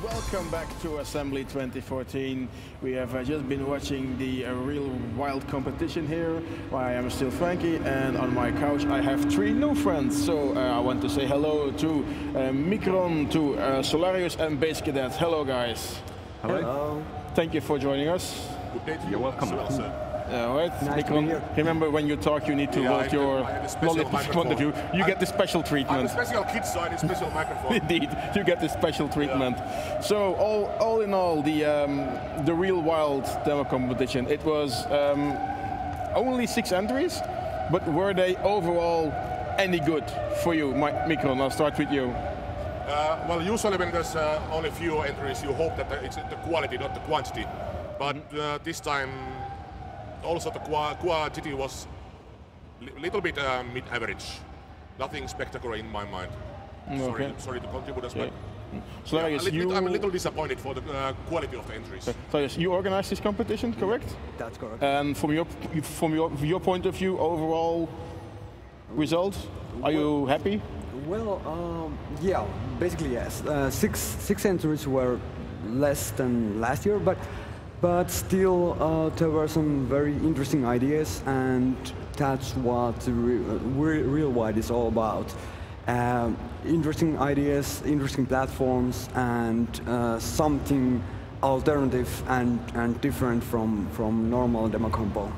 Welcome back to Assembly 2014. We have just been watching the real wild competition here. I am still Frankie, and on my couch I have three new friends. So I want to say hello to Micron, to Solarius and Base Cadet. Hello guys. Hello. Hello. Thank you for joining us. Good day to you. You're welcome. Well, sir. All right, Nice to be Micron, here. remember when you talk you need to hold your knowledge in front of you. You get the special I'm treatment. a special kid, so I need a special microphone. Indeed, you get the special treatment. Yeah. So all in all, the real wild demo competition, it was only 6 entries, but were they overall any good for you? Micron, I'll start with you. Well, usually when there's only few entries, you hope that it's the quality, not the quantity. But this time, also the quantity was a little bit mid-average. Nothing spectacular in my mind. Okay. Sorry to contributors, okay. but So I'm a little disappointed for the quality of the entries. So yes, you organized this competition, correct? That's correct. And from your point of view, overall result, are you happy? Well, yeah, basically yes. Six entries were less than last year, but still there were some very interesting ideas, and that's what the real wide is all about. Interesting ideas, interesting platforms, and something alternative and different from normal demo compo.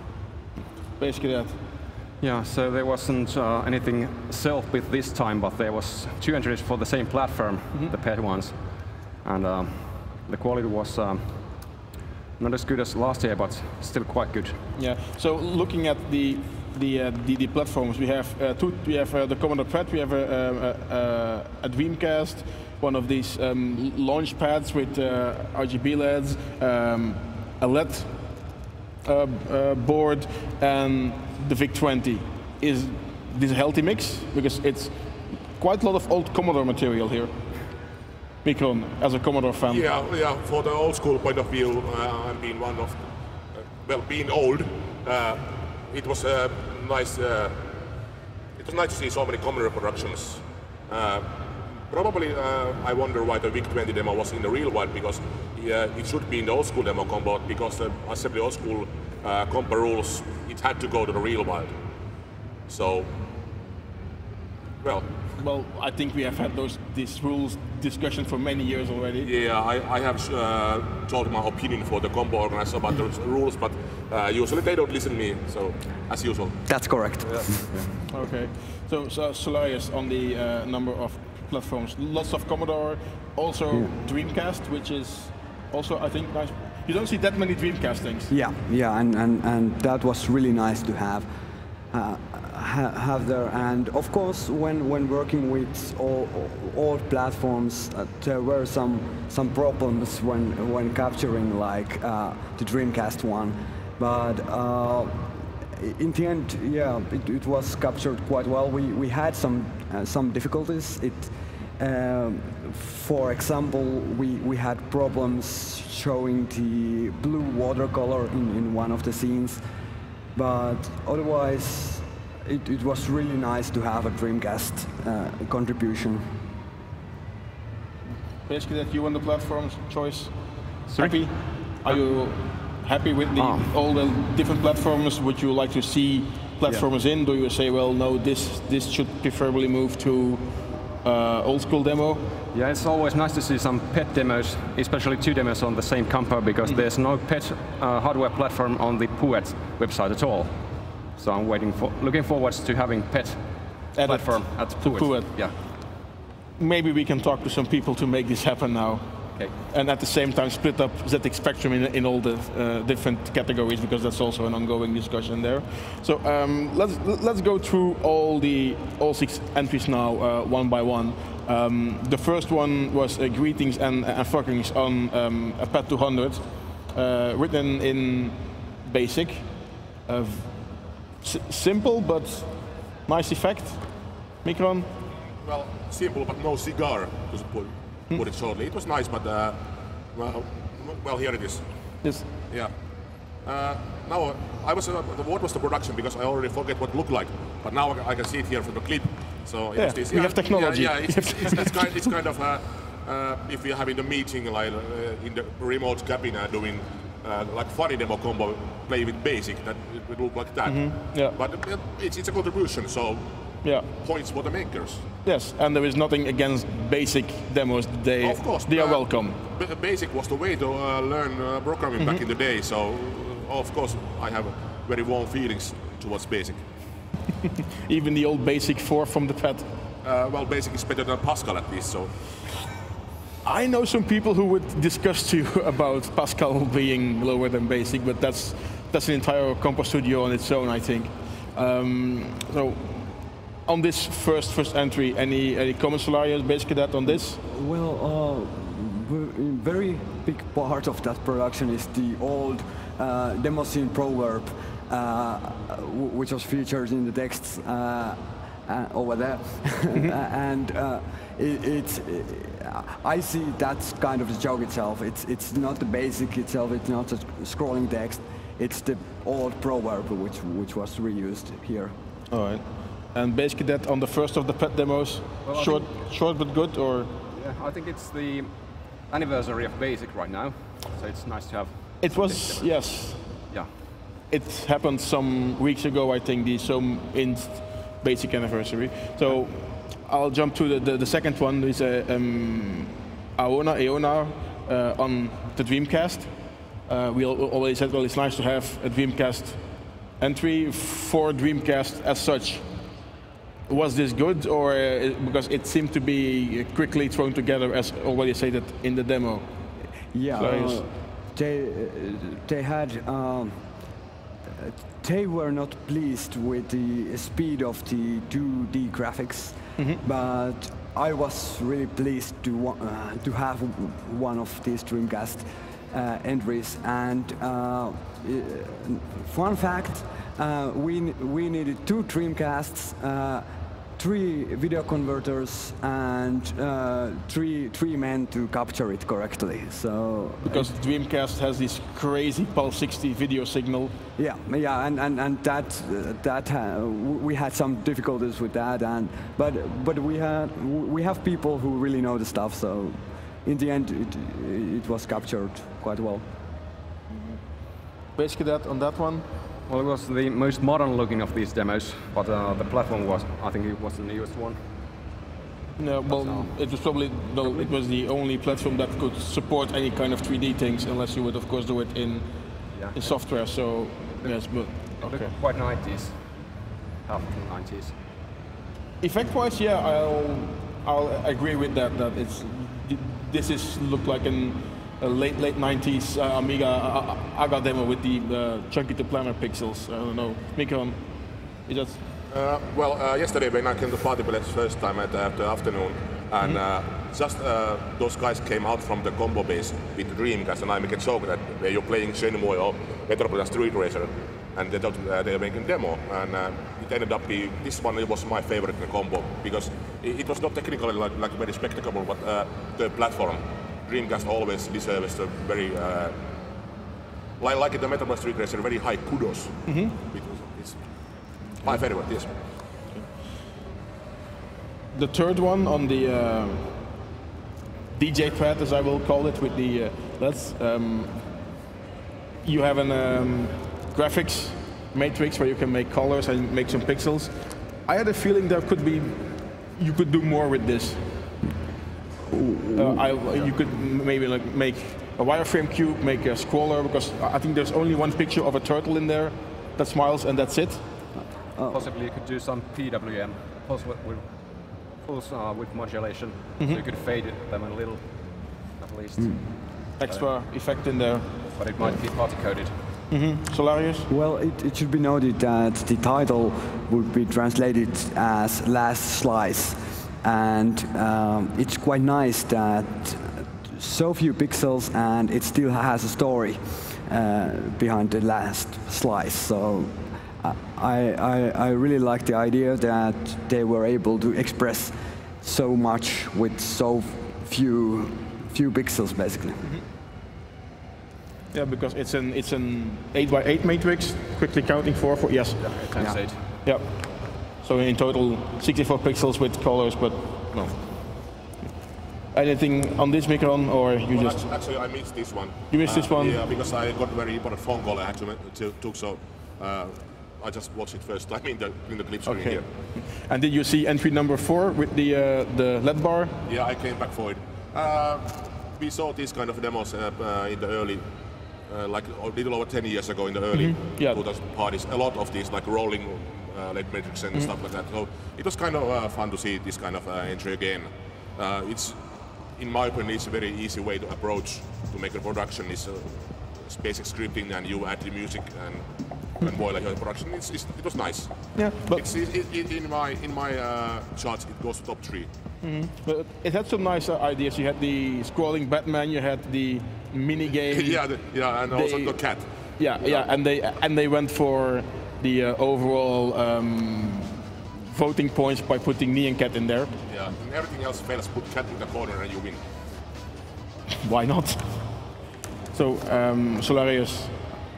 Basically that. Yeah, so there wasn't anything self-built this time, but there was 2 entries for the same platform, the pet ones, and the quality was not as good as last year, but still quite good. Yeah. So looking at the platforms, we have we have the Commodore Pet, we have a Dreamcast, one of these launch pads with RGB LEDs, a LED board, and the VIC-20. Is this a healthy mix? Because it's quite a lot of old Commodore material here. Micron, as a Commodore fan. Yeah. For the old school point of view, and being one of, well, being old, it was nice. It was nice to see so many Commodore productions. Probably, I wonder why the VIC-20 demo was in the real world, because it should be in the old school demo combo, because the Assembly old school compo rules, it had to go to the real world. So, well. Well, I think we have had these rules discussion for many years already. Yeah, I have told my opinion for the combo organizer about the rules, but usually they don't listen to me, so as usual. That's correct. Yeah. Okay, so Solarius on the number of platforms, lots of Commodore, also Dreamcast, which is also, I think, nice. You don't see that many Dreamcast things. Yeah, and that was really nice to have there. And of course, when working with all platforms, there were some problems when capturing like the Dreamcast one. But in the end, yeah, it was captured quite well. We had some difficulties. For example, we had problems showing the blue watercolor in one of the scenes, but otherwise it was really nice to have a Dreamcast contribution. Basically, that you won the platform's choice. Sorry? Happy? Are you happy with all the different platforms? Would you like to see platformers in? Do you say, well, no, this should preferably move to old school demo? Yeah, it's always nice to see some pet demos, especially 2 demos on the same compo, because there's no pet hardware platform on the PUET website at all. So I'm looking forward to having pet platform at PUET. Yeah. Maybe we can talk to some people to make this happen now. Okay. And at the same time split up ZX Spectrum in all the different categories, because that's also an ongoing discussion there. So let's go through all 6 entries now one by one. The first one was greetings and fuckings on a PAT 200, written in BASIC. Simple but nice effect. Micron? Well, simple but no cigar, to put it shortly. It was nice, but well, here it is. Yes. Yeah. Now, what was the production, because I already forget what it looked like, but now I can see it here from the clip. So yeah, we have technology. Yeah, it's kind of if you're having a meeting like in the remote cabin and doing like funny demo combo, play with basic, that it would look like that. Yeah. But it's a contribution, so yeah. Points for the makers. Yes, and there is nothing against basic demos. They, of course, they are welcome. Basic was the way to learn programming back in the day, so of course I have very warm feelings towards basic. Even the old basic 4 from the pad? Well, basic is better than Pascal at least, so. I know some people who would discuss to you about Pascal being lower than basic, but that's an entire compo studio on its own, I think. So, on this first entry, any comments, Solarius, basically that on this? Well, a very big part of that production is the old demo scene proverb, which was featured in the texts over there. And I see that's kind of the joke itself. It's not the basic itself, it's not the scrolling text, it's the old proverb which was reused here. All right. And basically that on the first of the pet demos, well, short but good, or? Yeah, I think it's the anniversary of Basic right now, so it's nice to have. It was, yes. Yeah. It happened some weeks ago, I think, the int Basic anniversary. So I'll jump to the second one. Is Aona on the Dreamcast. We already said, well, it's nice to have a Dreamcast entry for Dreamcast as such. Was this good, or because it seemed to be quickly thrown together, as already stated in the demo? Yeah, they had. They were not pleased with the speed of the 2D graphics, but I was really pleased to have one of these Dreamcast entries. And fun fact, we needed 2 Dreamcasts, 3 video converters, and 3 men to capture it correctly. So because Dreamcast has this crazy Pulse 60 video signal. Yeah, and that we had some difficulties with that, but we have people who really know the stuff. So in the end, it was captured quite well. Basically, that on that one. Well, it was the most modern looking of these demos, but the platform was, I think it was the newest one. No, well, it was probably, it was the only platform that could support any kind of 3D things, unless you would, of course, do it in software. So, yes, but okay. Quite 90s, half of the 90s. Effect-wise, yeah, I'll agree with that. That this looked like a late 90s Amiga AGA demo with the chunky to planar pixels. I don't know, Mikon, is that? Well, yesterday when I came to Party Place first time at the afternoon, and just those guys came out from the combo base with the Dreamcast, and I make a joke that you're playing Shenmue or Metropolis Street Racer, and they thought they were making a demo, and it ended up being, this one was my favorite in the combo, because it was not technically like very spectacular, but the platform. Dreamcast always deserves a very, like in the Metropolis Street Racer, very high kudos. It's my favorite, yes. The third one on the DJ pad, as I will call it, with the you have an graphics matrix where you can make colors and make some pixels. I had a feeling there could be, you could do more with this. You could maybe make a wireframe cube, make a scroller, because I think there's only one picture of a turtle in there that smiles, and that's it. Possibly you could do some PWM, pulse with modulation, so you could fade them a little, at least. Extra effect in there. But it might be party-coded. Solarius? Well, it should be noted that the title would be translated as Last Slice. And it's quite nice that so few pixels and it still has a story behind the last slice. So I really like the idea that they were able to express so much with so few pixels, basically. Yeah, because it's an 8x8 matrix, quickly counting 4 yes. Times 8. Yeah. So in total, 64 pixels with colors, but no. Anything on this, Mikron, or you Well, just... actually, I missed this one. You missed this one? Yeah, because I got a very important phone call I had to took, so I just watched it first time in the clip screen here. And did you see entry number 4 with the LED bar? Yeah, I came back for it. We saw these kind of demos in the early, like a little over 10 years ago in the early 2000 parties. A lot of these like rolling LED metrics and stuff like that. So it was kind of fun to see this kind of entry again. It's, in my opinion, it's a very easy way to approach to make a production. It's basic scripting and you add the music and boil like a production. It was nice. Yeah, but in my charts it goes to top 3. But it had some nice ideas. You had the scrolling Batman, you had the mini game. yeah, and also the cat. Yeah, and they went for the overall voting points by putting me and cat in there. Yeah, and everything else fails. Put cat in the corner and you win. Why not? So, Solarius.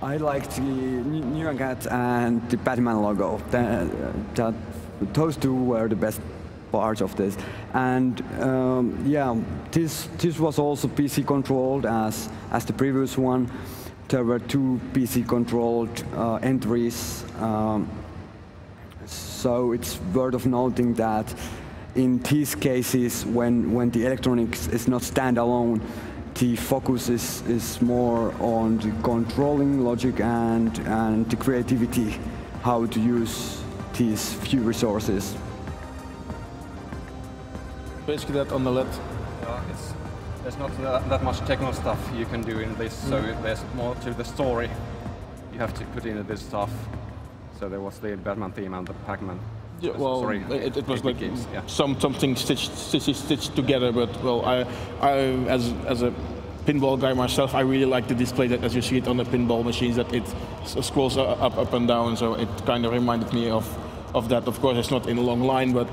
I liked the New Cat and the Batman logo. Those two were the best parts of this. And yeah, this was also PC controlled as the previous one. There were 2 PC controlled entries. So it's worth noting that in these cases, when the electronics is not standalone, the focus is more on the controlling logic and the creativity, how to use these few resources. Basically that on the LED. There's not that much technical stuff you can do in this, so there's more to the story. You have to put in this stuff. So there was the Batman theme and the Pac-Man. Yeah, well, sorry, it was like games, yeah. something stitched together. But well, I as a pinball guy myself, I really like the display that as you see it on the pinball machines, that it scrolls up and down. So it kind of reminded me of that. Of course, it's not in a long line, but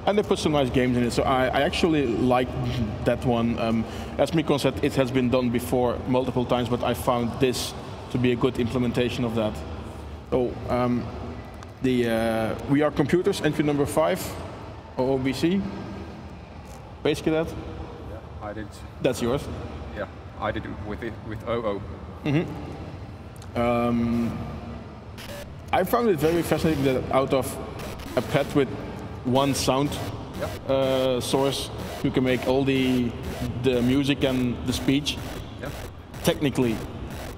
and they put some nice games in it. So I actually like that one. As Mikon said, it has been done before multiple times, but I found this to be a good implementation of that. Oh. We Are Computers, entry number 5, OOBC. Basically that? Yeah, I did. That's yours? Yeah, I did with OO. I found it very fascinating that out of a pad with one sound source, you can make all the music and the speech. Yeah. Technically.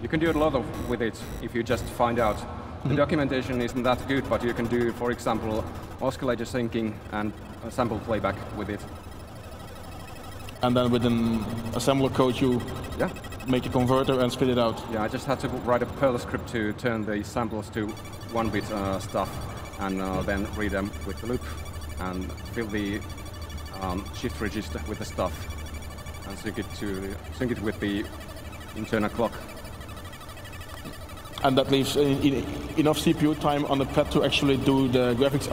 You can do a lot with it if you just find out. The documentation isn't that good, but you can do, for example, oscillator syncing and sample playback with it. And then with an assembler code, you make a converter and spit it out. Yeah, I just had to write a Perl script to turn the samples to 1-bit stuff, and then read them with the loop, and fill the shift register with the stuff, and sync it with the internal clock. And that leaves enough CPU time on the pad to actually do the graphics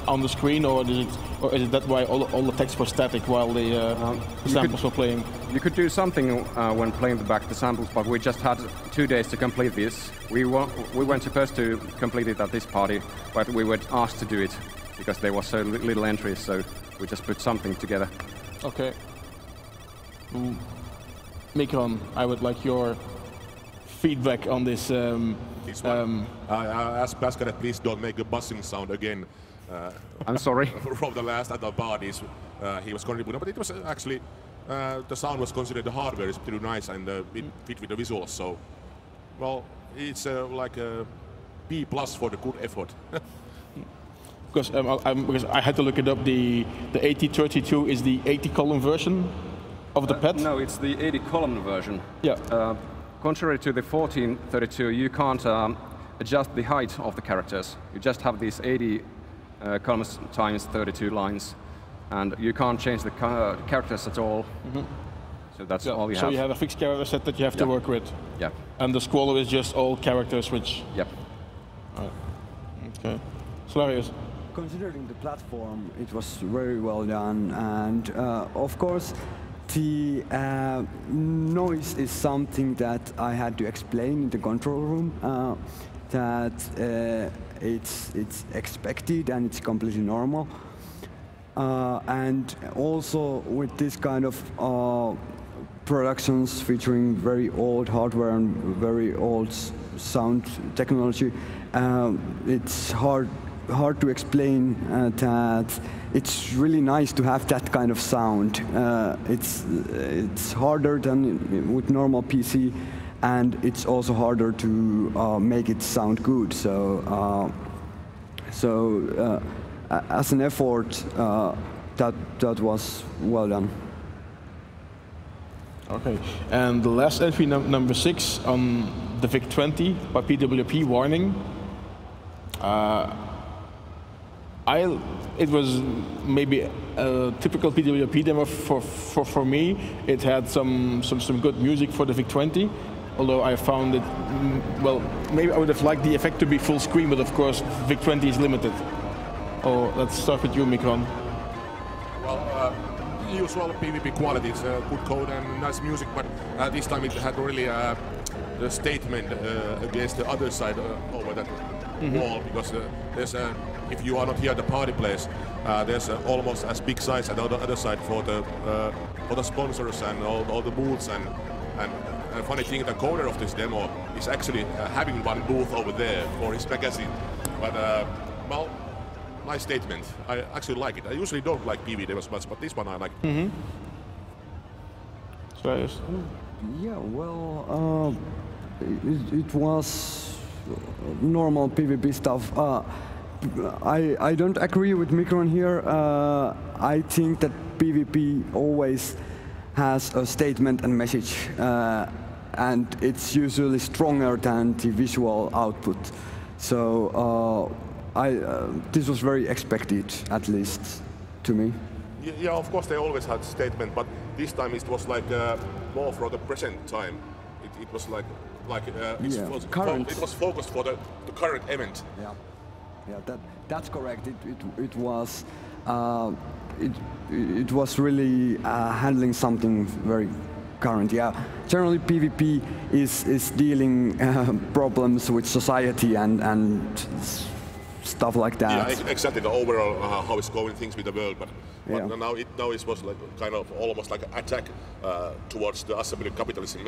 on the screen, or is it that why all the text was static while the samples were playing? You could do something when playing back the samples, but we just had 2 days to complete this. We weren't supposed to complete it at this party, but we were asked to do it because there was so little entries, so we just put something together. Okay. Mikron, I would like your feedback on this. This one. Ask Pascal, please don't make a buzzing sound again. I'm sorry. From the last other parties, he was contributing, but it was actually the sound was considered the hardware is pretty nice and it fit with the visuals. So, well, it's like a B+ for the good effort. Because I had to look it up. The 8032 is the 80-column version of the pad. No, it's the 80-column version. Yeah. Contrary to the 1432, you can't adjust the height of the characters. You just have these 80 columns times 32 lines, and you can't change the characters at all. So that's all you have. So you have a fixed character set that you have to work with. Yeah. And the scroller is just all characters which... Yep. Okay. Solarius. Considering the platform, it was very well done, and of course, the noise is something that I had to explain in the control room, that it's expected and it's completely normal. and also with this kind of productions featuring very old hardware and very old sound technology, it's hard to explain that it's really nice to have that kind of sound. It's harder than with normal PC, and it's also harder to make it sound good. So as an effort, that was well done. Okay, and the last entry, number 6 on the VIC-20 by PWP warning. It was maybe a typical PWP demo for me. It had some good music for the VIC-20, although I found it, well, maybe I would have liked the effect to be full screen, but of course VIC-20 is limited. Oh, let's start with you, Mikron. Well, usual PvP qualities, good code and nice music, but this time it had really a statement against the other side over that wall, because there's if you are not here at the party place, there's almost as big size at the other side for the sponsors and all the booths, and a funny thing, the coder of this demo is actually having one booth over there for his magazine, but well, nice statement. I actually like it. I usually don't like PV demos much, but this one I like. Yeah, well, it was normal PvP stuff. I don't agree with Mikron here. I think that PvP always has a statement and message, and it's usually stronger than the visual output. So this was very expected, at least to me. Yeah, of course they always had statement, but this time it was like more for the present time. It was like it was focused for the current event. Yeah, that's correct. It was really handling something very current. Yeah, generally PvP is dealing problems with society and stuff like that. Yeah, exactly. The overall how it's going things with the world, but now it was like kind of almost like an attack towards the assembly capitalism.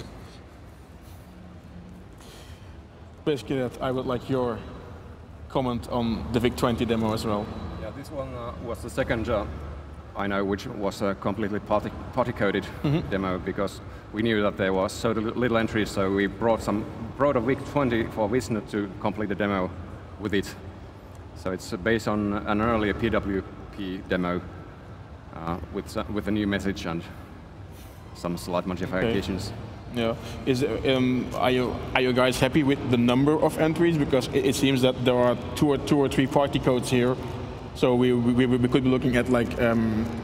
Basically, that I would like your comment on the VIC-20 demo as well. Yeah, this one was the second I know which was a completely party-coded demo, because we knew that there was so little entries, so we brought a VIC-20 for Wisner to complete the demo with it. So it's based on an earlier PWP demo with a new message and some slight modifications. Okay. Yeah. Are you guys happy with the number of entries? Because it seems that there are two or three party codes here, so we could be looking at like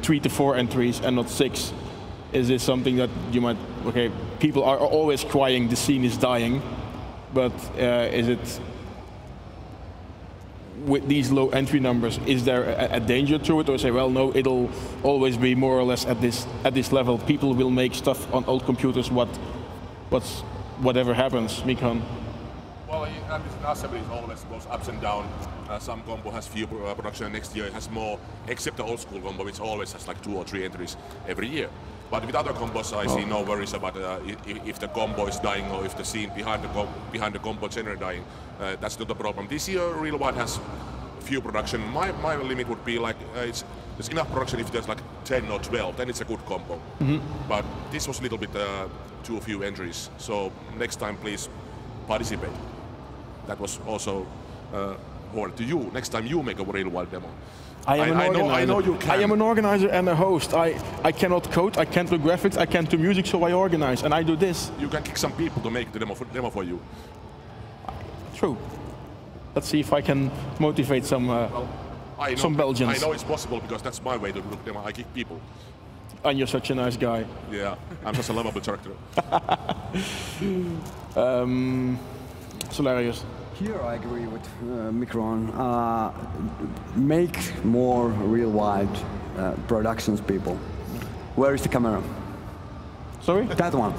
3 to 4 entries and not 6. Is this something that you might? Okay, people are always crying the scene is dying, but is it? With these low entry numbers, is there a danger to it, or say, well, no, it'll always be more or less at this level? People will make stuff on old computers. Whatever happens, Mikron. Well, assembly always goes ups and down. Some compo has few production. Next year it has more, except the old school compo, which always has like 2 or 3 entries every year. But with other combos, I see no worries about if the combo is dying or if the scene behind the combo generally dying. That's not the problem. This year, Real Wide has few production. My limit would be like there's enough production if there's like 10 or 12, then it's a good combo. But this was a little bit too few entries. So next time, please participate. That was also forwarded to you. Next time you make a Real Wide demo. I know you can. I am an organizer and a host. I cannot code, I can't do graphics, I can't do music, so I organize, and I do this. You can kick some people to make the demo for you. True. Let's see if I can motivate some Belgians. I know it's possible, because that's my way to do demo. I kick people. And you're such a nice guy. Yeah, I'm just a lovable character. Solarius. Here I agree with Mikron. Make more Real Wide productions, people. Where is the camera? Sorry? That one.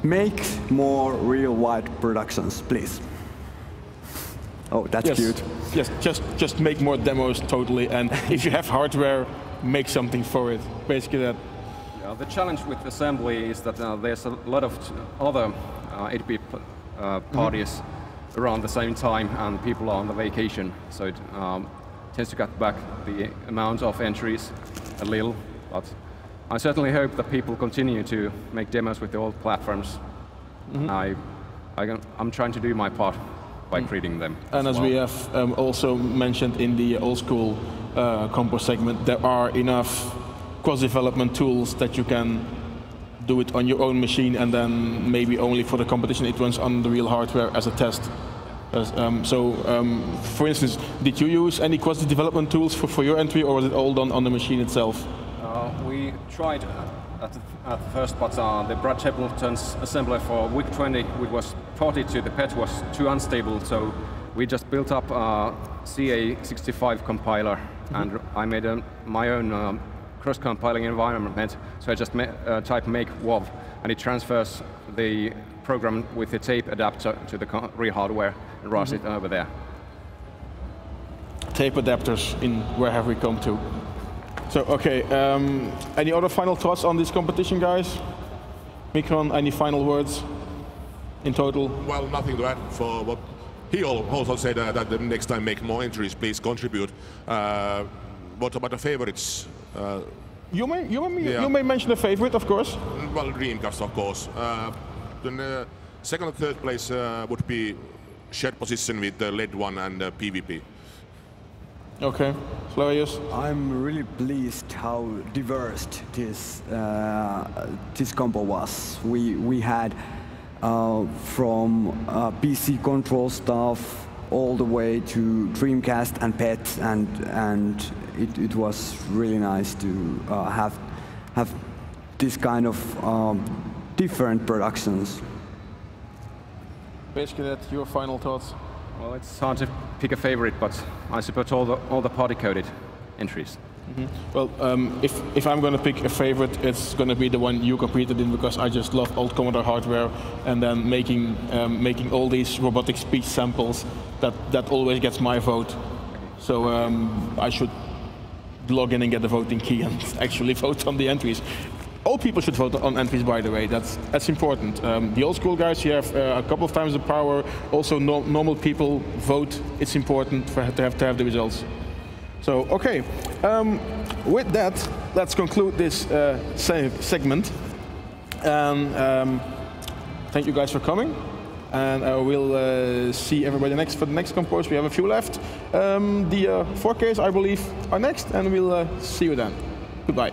Make more Real Wide productions, please. Oh, that's cute. Yes, just make more demos, totally. And if you have hardware, make something for it. Basically that. Yeah, the challenge with assembly is that there's a lot of other 8-bit parties around the same time, and people are on the vacation, so it tends to cut back the amount of entries a little. But I certainly hope that people continue to make demos with the old platforms. I'm trying to do my part by creating them. And as we have also mentioned in the old school compo segment, there are enough cross-development tools that you can do it on your own machine, and then maybe only for the competition it runs on the real hardware as a test. For instance, did you use any cross-development tools for your entry, or was it all done on the machine itself? We tried at first, but the Brad Templeton's assembler for week 20, which was ported to the PET, was too unstable, so we just built up a CA65 compiler, and I made my own cross-compiling environment. So I just type make WOV, and it transfers the program with the tape adapter to the real hardware and runs it over there. Tape adapters in where have we come to? So, okay, any other final thoughts on this competition, guys? Mikron, any final words in total? Well, nothing to add for what he also said, that the next time make more entries, please contribute. What about the favorites? You may mention a favorite, of course. Well, Dreamcast, of course. Then second and third place would be shared position with the LED one and PvP. Okay, Flavius? I'm really pleased how diverse this compo was. We had from PC control stuff all the way to Dreamcast and PET, and it was really nice to have this kind of different productions. Basically, that's your final thoughts. Well, it's hard to pick a favorite, but I support all the party-coded entries. Well, if I'm going to pick a favorite, it's going to be the one you competed in, because I just love old Commodore hardware, and then making all these robotic speech samples. That always gets my vote. So I should log in and get the voting key and actually vote on the entries. All people should vote on entries, by the way. That's important. The old school guys, you have a couple of times the power. Also, normal people vote. It's important to have the results. So, okay. With that, let's conclude this segment. And thank you guys for coming. And we'll see everybody for the next compos. We have a few left. The 4Ks, I believe, are next, and we'll see you then. Goodbye.